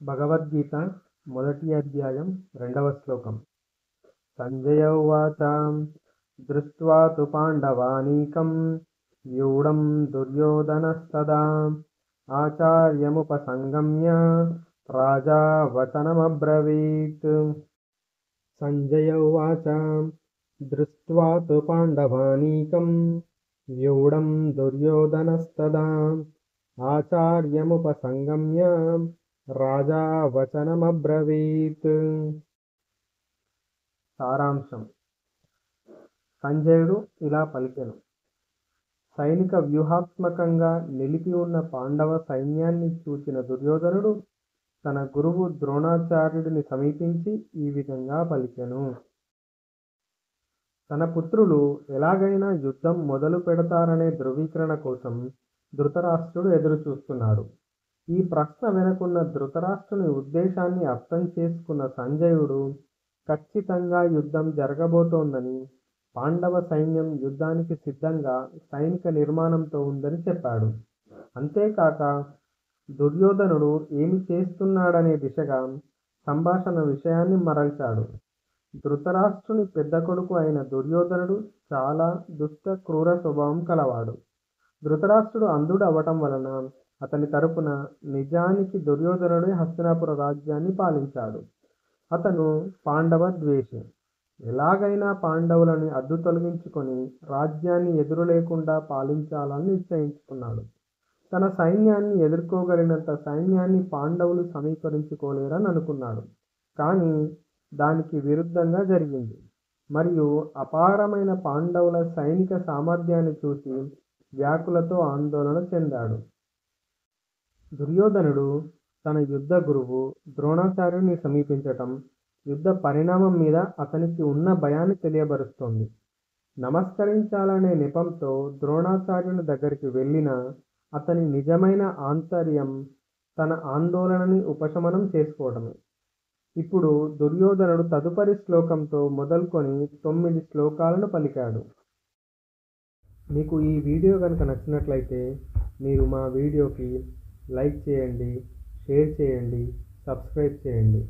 భగవద్గీత మొదటి అధ్యాయం 2వ శ్లోకం. సంజయ ఉవాచ దృష్ట్వా తు పాండవానీకం వ్యూఢం దుర్యోధనస్తదా ఆచార్యముపసంగమ్య రాజా వచనమబ్రవీత్. సంజయ ఉవాచ దృష్ట్వా తు పాండవానీకం వ్యూఢం దుర్యోధనస్తదా ఆచార్యముపసంగమ్య రాజా వచనమబ్రవీత్. సారాంశం. సంజయుడు ఇలా పలికెను. సైనిక వ్యూహాత్మకంగా నిలిపి ఉన్న పాండవ సైన్యాన్ని చూచిన దుర్యోధనుడు తన గురువు ద్రోణాచార్యుడిని సమీపించి ఈ విధంగా పలికెను. తన పుత్రులు ఎలాగైనా యుద్ధం మొదలు పెడతారనే ధృవీకరణ కోసం ధృతరాష్ట్రుడు ఎదురు చూస్తున్నాడు. ఈ ప్రశ్న వెనుకున్న ధృతరాష్ట్రుని ఉద్దేశాన్ని అర్థం చేసుకున్న సంజయుడు ఖచ్చితంగా యుద్ధం జరగబోతోందని, పాండవ సైన్యం యుద్ధానికి సిద్ధంగా సైనిక నిర్మాణంతో ఉందని చెప్పాడు. అంతేకాక దుర్యోధనుడు ఏమి చేస్తున్నాడనే దిశగా సంభాషణ విషయాన్ని మరల్చాడు. ధృతరాష్ట్రుని పెద్ద కొడుకు అయిన దుర్యోధనుడు చాలా దుష్ట క్రూర స్వభావం కలవాడు. ధృతరాష్ట్రుడు అంధుడు అవటం వలన అతని తరపున నిజానికి దుర్యోధనుడే హస్తినాపుర రాజ్యాన్ని పాలించాడు. అతను పాండవ ద్వేషి. ఎలాగైనా పాండవులని అడ్డు తొలగించుకొని రాజ్యాన్ని ఎదురు లేకుండా పాలించాలని నిశ్చయించుకున్నాడు. తన సైన్యాన్ని ఎదుర్కోగలిగినంత సైన్యాన్ని పాండవులు సమీకరించుకోలేరని అనుకున్నాడు. కానీ దానికి విరుద్ధంగా జరిగింది. మరియు అపారమైన పాండవుల సైనిక సామర్థ్యాన్ని చూసి వ్యాకులతో ఆందోళన చెందాడు. దుర్యోధనుడు తన యుద్ధ గురువు ద్రోణాచార్యుని సమీపించటం యుద్ధ పరిణామం మీద అతనికి ఉన్న భయాన్ని తెలియబరుస్తోంది. నమస్కరించాలనే నెపంతో ద్రోణాచార్యుని దగ్గరికి వెళ్ళినా అతని నిజమైన ఆంతర్యం తన ఆందోళనని ఉపశమనం చేసుకోవడమే. ఇప్పుడు దుర్యోధనుడు తదుపరి శ్లోకంతో మొదలుకొని 9 శ్లోకాలను పలికాడు. మీకు ఈ వీడియో కనుక నచ్చినట్లయితే మీరు మా వీడియోకి లైక్ చేయండి, షేర్ చేయండి, సబ్స్క్రైబ్ చేయండి.